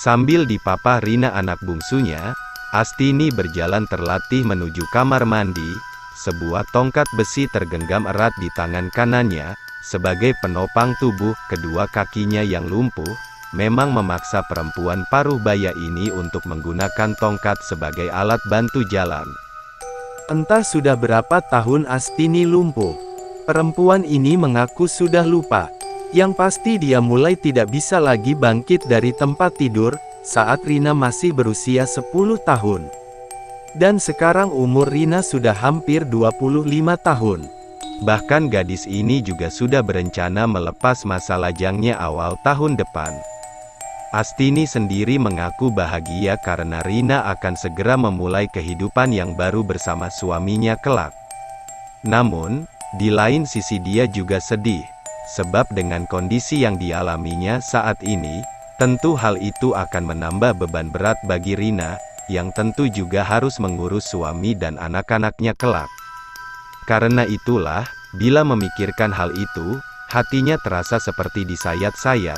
Sambil dipapah Rina anak bungsunya, Astini berjalan terlatih menuju kamar mandi. Sebuah tongkat besi tergenggam erat di tangan kanannya, sebagai penopang tubuh. Kedua kakinya yang lumpuh, memang memaksa perempuan paruh baya ini untuk menggunakan tongkat sebagai alat bantu jalan. Entah sudah berapa tahun Astini lumpuh. Perempuan ini mengaku sudah lupa. Yang pasti dia mulai tidak bisa lagi bangkit dari tempat tidur, saat Rina masih berusia 10 tahun. Dan sekarang umur Rina sudah hampir 25 tahun. Bahkan gadis ini juga sudah berencana melepas masa lajangnya awal tahun depan. Astini sendiri mengaku bahagia karena Rina akan segera memulai kehidupan yang baru bersama suaminya kelak. Namun, di lain sisi dia juga sedih. Sebab dengan kondisi yang dialaminya saat ini, tentu hal itu akan menambah beban berat bagi Rina, yang tentu juga harus mengurus suami dan anak-anaknya kelak. Karena itulah, bila memikirkan hal itu, hatinya terasa seperti disayat-sayat.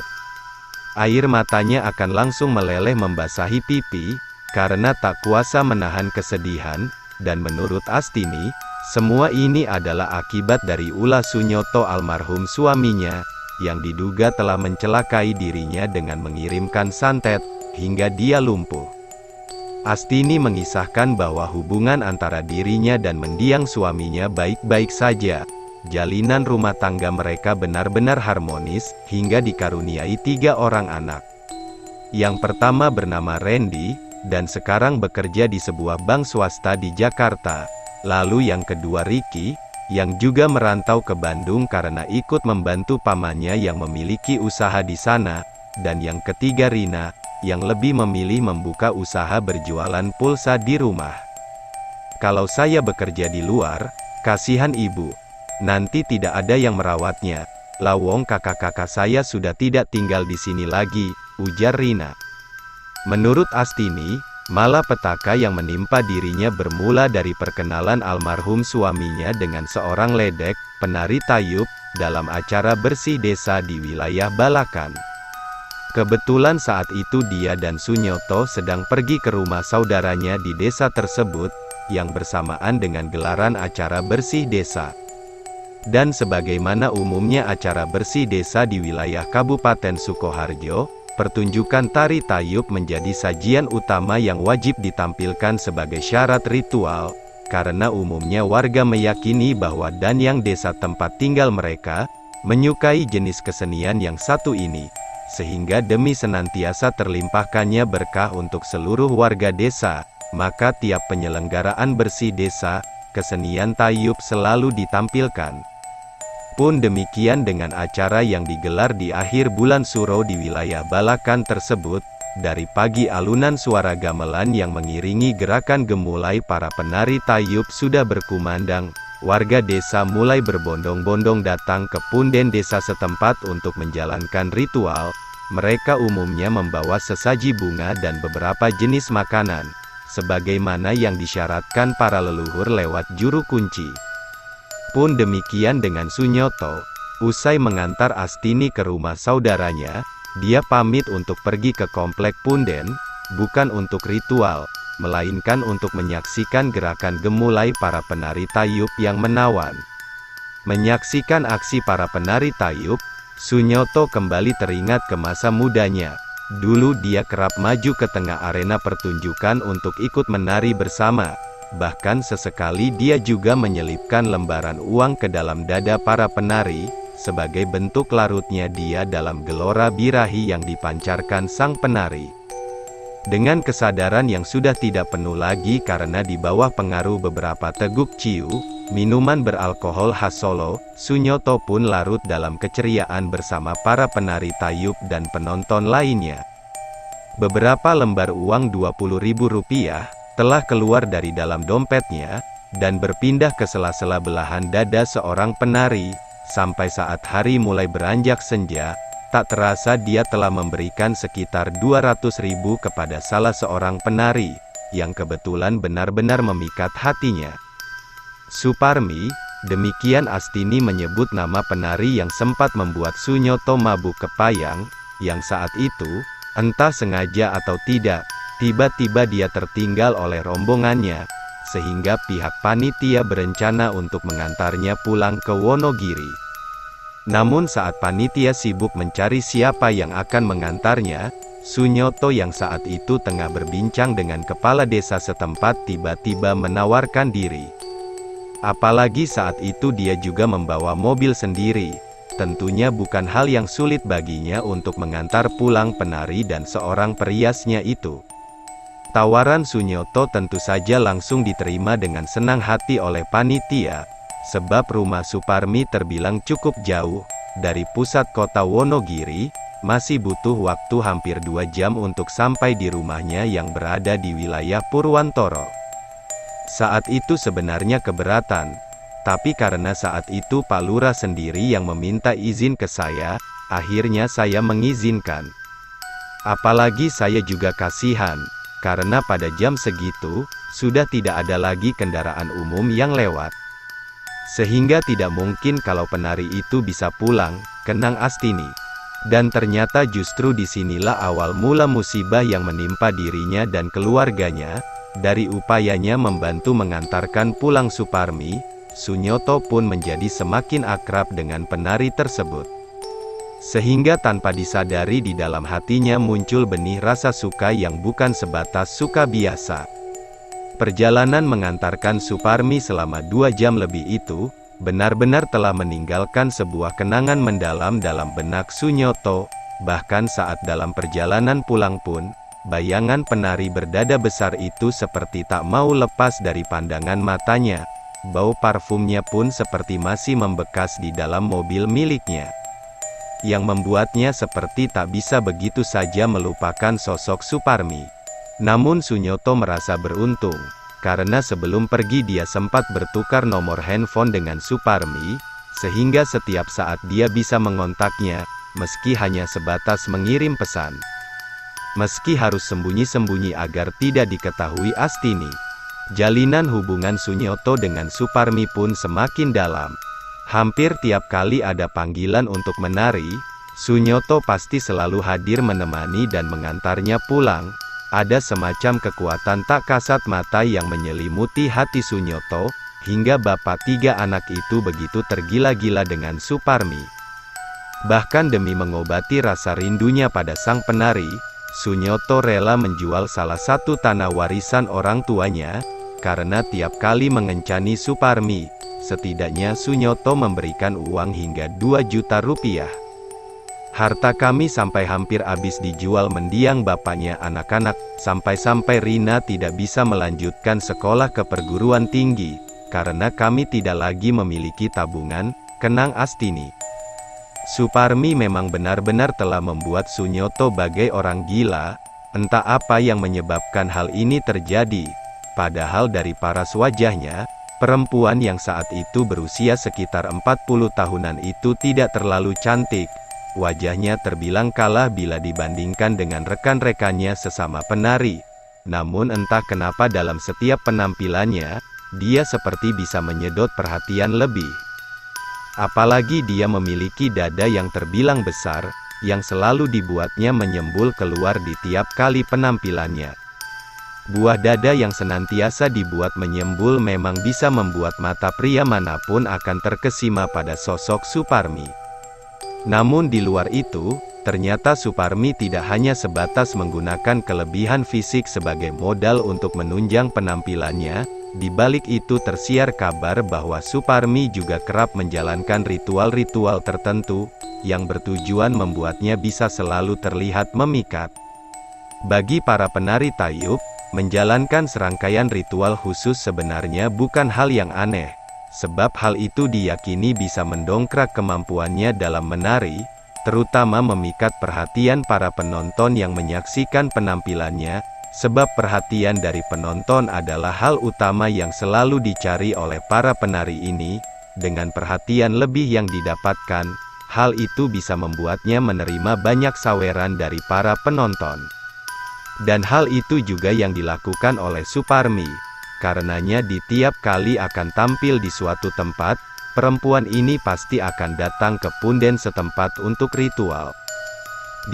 Air matanya akan langsung meleleh membasahi pipi, karena tak kuasa menahan kesedihan, dan menurut Astini, semua ini adalah akibat dari ulah Sunyoto almarhum suaminya, yang diduga telah mencelakai dirinya dengan mengirimkan santet, hingga dia lumpuh. Astini mengisahkan bahwa hubungan antara dirinya dan mendiang suaminya baik-baik saja. Jalinan rumah tangga mereka benar-benar harmonis, hingga dikaruniai 3 orang anak. Yang pertama bernama Randy, dan sekarang bekerja di sebuah bank swasta di Jakarta. Lalu yang kedua Ricky, yang juga merantau ke Bandung karena ikut membantu pamannya yang memiliki usaha di sana. Dan yang ketiga Rina, yang lebih memilih membuka usaha berjualan pulsa di rumah. Kalau saya bekerja di luar, kasihan ibu. Nanti tidak ada yang merawatnya. Lawong kakak-kakak saya sudah tidak tinggal di sini lagi, ujar Rina. Menurut Astini, malapetaka yang menimpa dirinya bermula dari perkenalan almarhum suaminya dengan seorang ledek, penari tayub, dalam acara bersih desa di wilayah Balakan. Kebetulan saat itu dia dan Sunyoto sedang pergi ke rumah saudaranya di desa tersebut, yang bersamaan dengan gelaran acara bersih desa. Dan sebagaimana umumnya acara bersih desa di wilayah Kabupaten Sukoharjo, pertunjukan tari tayub menjadi sajian utama yang wajib ditampilkan sebagai syarat ritual, karena umumnya warga meyakini bahwa danyang desa tempat tinggal mereka, menyukai jenis kesenian yang satu ini, sehingga demi senantiasa terlimpahkannya berkah untuk seluruh warga desa, maka tiap penyelenggaraan bersih desa, kesenian tayub selalu ditampilkan. Pun demikian dengan acara yang digelar di akhir bulan Suro di wilayah Balakan tersebut. Dari pagi alunan suara gamelan yang mengiringi gerakan gemulai para penari tayub sudah berkumandang. Warga desa mulai berbondong-bondong datang ke punden desa setempat untuk menjalankan ritual. Mereka umumnya membawa sesaji bunga dan beberapa jenis makanan, sebagaimana yang disyaratkan para leluhur lewat juru kunci. Pun demikian dengan Sunyoto. Usai mengantar Astini ke rumah saudaranya, dia pamit untuk pergi ke komplek punden, bukan untuk ritual, melainkan untuk menyaksikan gerakan gemulai para penari tayub yang menawan. Menyaksikan aksi para penari tayub, Sunyoto kembali teringat ke masa mudanya. Dulu dia kerap maju ke tengah arena pertunjukan untuk ikut menari bersama. Bahkan sesekali dia juga menyelipkan lembaran uang ke dalam dada para penari, sebagai bentuk larutnya dia dalam gelora birahi yang dipancarkan sang penari. Dengan kesadaran yang sudah tidak penuh lagi karena di bawah pengaruh beberapa teguk ciu, minuman beralkohol khas Solo, Sunyoto pun larut dalam keceriaan bersama para penari tayub dan penonton lainnya. Beberapa lembar uang Rp20.000 telah keluar dari dalam dompetnya, dan berpindah ke sela-sela belahan dada seorang penari. Sampai saat hari mulai beranjak senja, tak terasa dia telah memberikan sekitar Rp200.000 kepada salah seorang penari, yang kebetulan benar-benar memikat hatinya. Suparmi, demikian Astini menyebut nama penari yang sempat membuat Sunyoto mabuk kepayang, yang saat itu, Entah sengaja atau tidak, tiba-tiba dia tertinggal oleh rombongannya, sehingga pihak panitia berencana untuk mengantarnya pulang ke Wonogiri. Namun saat panitia sibuk mencari siapa yang akan mengantarnya, Sunyoto yang saat itu tengah berbincang dengan kepala desa setempat tiba-tiba menawarkan diri. Apalagi saat itu dia juga membawa mobil sendiri, tentunya bukan hal yang sulit baginya untuk mengantar pulang penari dan seorang periasnya itu. Tawaran Sunyoto tentu saja langsung diterima dengan senang hati oleh panitia, sebab rumah Suparmi terbilang cukup jauh dari pusat kota Wonogiri. Masih butuh waktu hampir 2 jam untuk sampai di rumahnya yang berada di wilayah Purwantoro. Saat itu sebenarnya keberatan, tapi karena saat itu Pak Lurah sendiri yang meminta izin ke saya, akhirnya saya mengizinkan. Apalagi saya juga kasihan, karena pada jam segitu, sudah tidak ada lagi kendaraan umum yang lewat. Sehingga tidak mungkin kalau penari itu bisa pulang, kenang Astini. Dan ternyata justru disinilah awal mula musibah yang menimpa dirinya dan keluarganya. Dari upayanya membantu mengantarkan pulang Suparmi, Sunyoto pun menjadi semakin akrab dengan penari tersebut. Sehingga tanpa disadari di dalam hatinya muncul benih rasa suka yang bukan sebatas suka biasa. Perjalanan mengantarkan Suparmi selama 2 jam lebih itu, benar-benar telah meninggalkan sebuah kenangan mendalam dalam benak Sunyoto. Bahkan saat dalam perjalanan pulang pun, bayangan penari berdada besar itu seperti tak mau lepas dari pandangan matanya. Bau parfumnya pun seperti masih membekas di dalam mobil miliknya, yang membuatnya seperti tak bisa begitu saja melupakan sosok Suparmi. Namun Sunyoto merasa beruntung, karena sebelum pergi dia sempat bertukar nomor handphone dengan Suparmi, sehingga setiap saat dia bisa mengontaknya, meski hanya sebatas mengirim pesan. Meski harus sembunyi-sembunyi agar tidak diketahui Astini, jalinan hubungan Sunyoto dengan Suparmi pun semakin dalam. Hampir tiap kali ada panggilan untuk menari, Sunyoto pasti selalu hadir menemani dan mengantarnya pulang. Ada semacam kekuatan tak kasat mata yang menyelimuti hati Sunyoto, hingga bapak 3 anak itu begitu tergila-gila dengan Suparmi. Bahkan demi mengobati rasa rindunya pada sang penari, Sunyoto rela menjual salah satu tanah warisan orang tuanya, karena tiap kali mengencani Suparmi, setidaknya Sunyoto memberikan uang hingga 2 juta rupiah. Harta kami sampai hampir habis dijual mendiang bapaknya anak-anak, sampai-sampai Rina tidak bisa melanjutkan sekolah ke perguruan tinggi, karena kami tidak lagi memiliki tabungan, kenang Astini. Suparmi memang benar-benar telah membuat Sunyoto bagai orang gila. Entah apa yang menyebabkan hal ini terjadi, padahal dari paras wajahnya, perempuan yang saat itu berusia sekitar 40 tahunan itu tidak terlalu cantik. Wajahnya terbilang kalah bila dibandingkan dengan rekan-rekannya sesama penari. Namun entah kenapa dalam setiap penampilannya, dia seperti bisa menyedot perhatian lebih. Apalagi dia memiliki dada yang terbilang besar, yang selalu dibuatnya menyembul keluar di tiap kali penampilannya. Buah dada yang senantiasa dibuat menyembul memang bisa membuat mata pria manapun akan terkesima pada sosok Suparmi. Namun di luar itu, ternyata Suparmi tidak hanya sebatas menggunakan kelebihan fisik sebagai modal untuk menunjang penampilannya. Di balik itu tersiar kabar bahwa Suparmi juga kerap menjalankan ritual-ritual tertentu, yang bertujuan membuatnya bisa selalu terlihat memikat. Bagi para penari tayub, menjalankan serangkaian ritual khusus sebenarnya bukan hal yang aneh. Sebab hal itu diyakini bisa mendongkrak kemampuannya dalam menari, terutama memikat perhatian para penonton yang menyaksikan penampilannya, sebab perhatian dari penonton adalah hal utama yang selalu dicari oleh para penari ini. Dengan perhatian lebih yang didapatkan, hal itu bisa membuatnya menerima banyak saweran dari para penonton. Dan hal itu juga yang dilakukan oleh Suparmi. Karenanya di tiap kali akan tampil di suatu tempat, perempuan ini pasti akan datang ke punden setempat untuk ritual.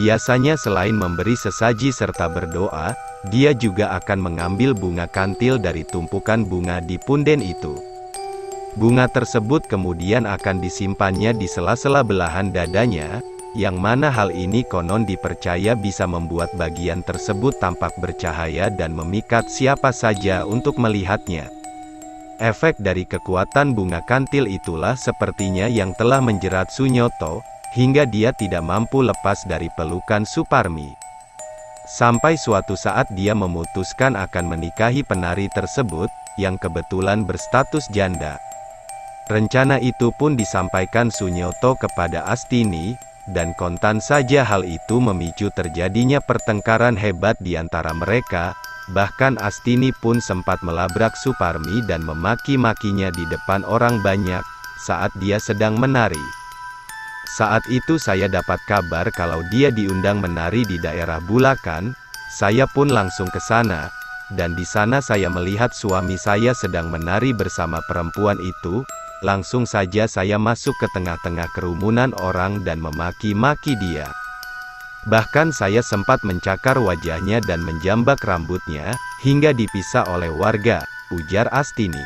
biasanya selain memberi sesaji serta berdoa, dia juga akan mengambil bunga kantil dari tumpukan bunga di punden itu. Bunga tersebut kemudian akan disimpannya di sela-sela belahan dadanya, yang mana hal ini konon dipercaya bisa membuat bagian tersebut tampak bercahaya dan memikat siapa saja untuk melihatnya. Efek dari kekuatan bunga kantil itulah sepertinya yang telah menjerat Sunyoto, hingga dia tidak mampu lepas dari pelukan Suparmi. Sampai suatu saat dia memutuskan akan menikahi penari tersebut, yang kebetulan berstatus janda. Rencana itu pun disampaikan Sunyoto kepada Astini, dan kontan saja hal itu memicu terjadinya pertengkaran hebat di antara mereka, bahkan Astini pun sempat melabrak Suparmi dan memaki-makinya di depan orang banyak, saat dia sedang menari. Saat itu saya dapat kabar kalau dia diundang menari di daerah Bulakan, saya pun langsung ke sana, dan di sana saya melihat suami saya sedang menari bersama perempuan itu. Langsung saja saya masuk ke tengah-tengah kerumunan orang dan memaki-maki dia. Bahkan saya sempat mencakar wajahnya dan menjambak rambutnya, hingga dipisah oleh warga, ujar Astini.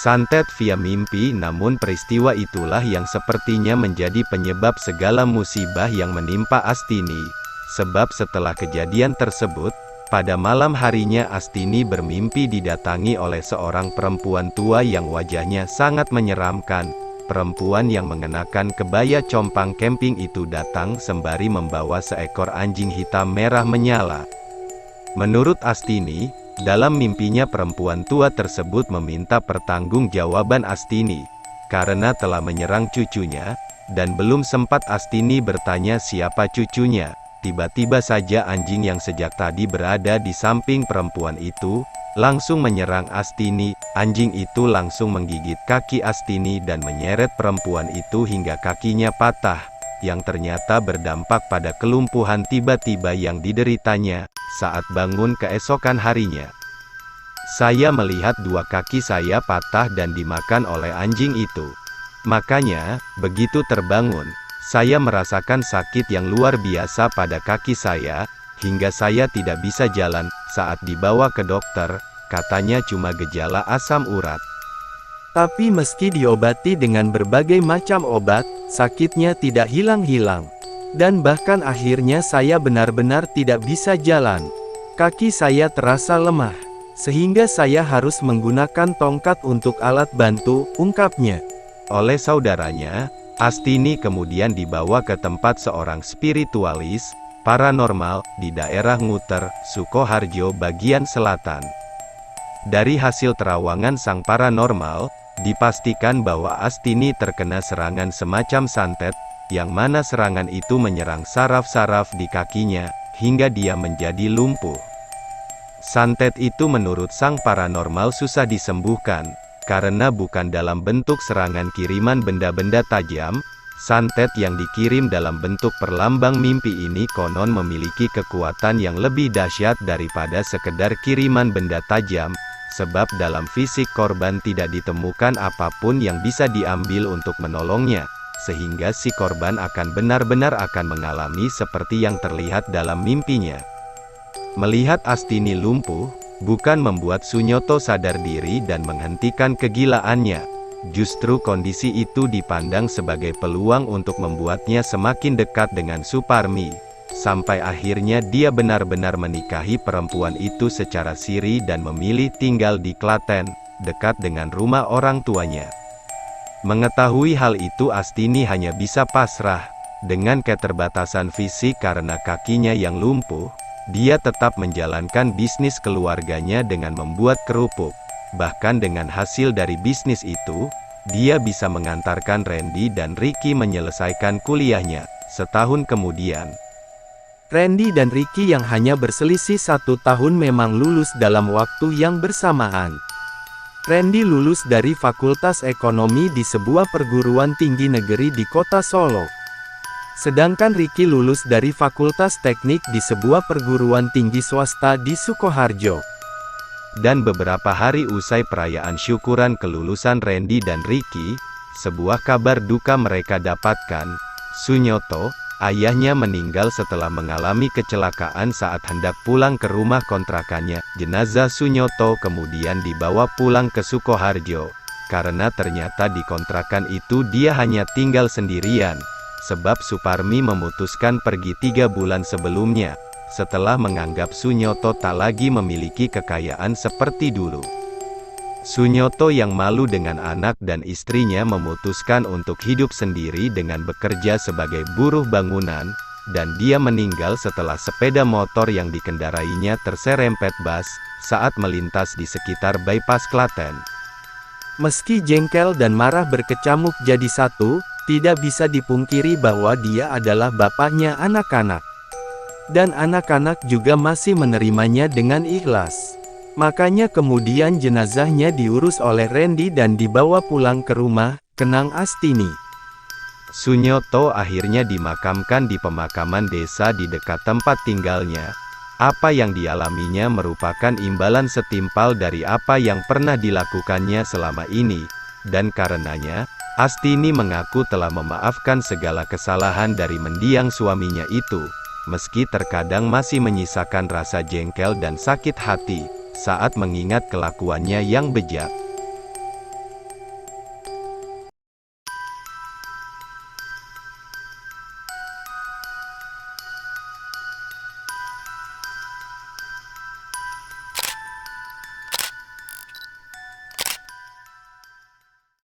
Santet via mimpi, namun peristiwa itulah yang sepertinya menjadi penyebab segala musibah yang menimpa Astini. Sebab setelah kejadian tersebut, pada malam harinya Astini bermimpi didatangi oleh seorang perempuan tua yang wajahnya sangat menyeramkan. Perempuan yang mengenakan kebaya compang camping itu datang sembari membawa seekor anjing hitam merah menyala. Menurut Astini, dalam mimpinya perempuan tua tersebut meminta pertanggungjawaban Astini, karena telah menyerang cucunya, dan belum sempat Astini bertanya siapa cucunya. Tiba-tiba saja anjing yang sejak tadi berada di samping perempuan itu, langsung menyerang Astini. Anjing itu langsung menggigit kaki Astini dan menyeret perempuan itu hingga kakinya patah, yang ternyata berdampak pada kelumpuhan tiba-tiba yang dideritanya, saat bangun keesokan harinya. Saya melihat dua kaki saya patah dan dimakan oleh anjing itu. Makanya, begitu terbangun, saya merasakan sakit yang luar biasa pada kaki saya, hingga saya tidak bisa jalan. Saat dibawa ke dokter, katanya cuma gejala asam urat. Tapi meski diobati dengan berbagai macam obat, sakitnya tidak hilang-hilang. Dan bahkan akhirnya saya benar-benar tidak bisa jalan. Kaki saya terasa lemah, sehingga saya harus menggunakan tongkat untuk alat bantu, ungkapnya. Oleh saudaranya, Astini kemudian dibawa ke tempat seorang spiritualis, paranormal, di daerah Nguter, Sukoharjo bagian selatan. Dari hasil terawangan sang paranormal, dipastikan bahwa Astini terkena serangan semacam santet, yang mana serangan itu menyerang saraf-saraf di kakinya, hingga dia menjadi lumpuh. Santet itu menurut sang paranormal susah disembuhkan, karena bukan dalam bentuk serangan kiriman benda-benda tajam. Santet yang dikirim dalam bentuk perlambang mimpi ini konon memiliki kekuatan yang lebih dahsyat daripada sekedar kiriman benda tajam, sebab dalam fisik korban tidak ditemukan apapun yang bisa diambil untuk menolongnya, sehingga si korban akan benar-benar akan mengalami seperti yang terlihat dalam mimpinya. Melihat Astini lumpuh, bukan membuat Sunyoto sadar diri dan menghentikan kegilaannya. Justru kondisi itu dipandang sebagai peluang untuk membuatnya semakin dekat dengan Suparmi. Sampai akhirnya dia benar-benar menikahi perempuan itu secara siri dan memilih tinggal di Klaten, dekat dengan rumah orang tuanya. Mengetahui hal itu Astini hanya bisa pasrah. Dengan keterbatasan fisik karena kakinya yang lumpuh, dia tetap menjalankan bisnis keluarganya dengan membuat kerupuk. Bahkan dengan hasil dari bisnis itu, dia bisa mengantarkan Randy dan Ricky menyelesaikan kuliahnya. Setahun kemudian, Randy dan Ricky yang hanya berselisih 1 tahun memang lulus dalam waktu yang bersamaan. Randy lulus dari Fakultas Ekonomi di sebuah perguruan tinggi negeri di kota Solo. Sedangkan Ricky lulus dari Fakultas Teknik di sebuah perguruan tinggi swasta di Sukoharjo. Dan beberapa hari usai perayaan syukuran kelulusan Randy dan Ricky, sebuah kabar duka mereka dapatkan. Sunyoto, ayahnya meninggal setelah mengalami kecelakaan saat hendak pulang ke rumah kontrakannya. Jenazah Sunyoto kemudian dibawa pulang ke Sukoharjo, karena ternyata di kontrakan itu dia hanya tinggal sendirian, sebab Suparmi memutuskan pergi 3 bulan sebelumnya, setelah menganggap Sunyoto tak lagi memiliki kekayaan seperti dulu. Sunyoto yang malu dengan anak dan istrinya memutuskan untuk hidup sendiri dengan bekerja sebagai buruh bangunan, dan dia meninggal setelah sepeda motor yang dikendarainya terserempet bus, saat melintas di sekitar bypass Klaten. Meski jengkel dan marah berkecamuk jadi satu, tidak bisa dipungkiri bahwa dia adalah bapaknya anak-anak. Dan anak-anak juga masih menerimanya dengan ikhlas. Makanya kemudian jenazahnya diurus oleh Randy dan dibawa pulang ke rumah, Kenang Astini. Sunyoto akhirnya dimakamkan di pemakaman desa di dekat tempat tinggalnya. Apa yang dialaminya merupakan imbalan setimpal dari apa yang pernah dilakukannya selama ini, dan karenanya, Astini mengaku telah memaafkan segala kesalahan dari mendiang suaminya itu, meski terkadang masih menyisakan rasa jengkel dan sakit hati saat mengingat kelakuannya yang bejat.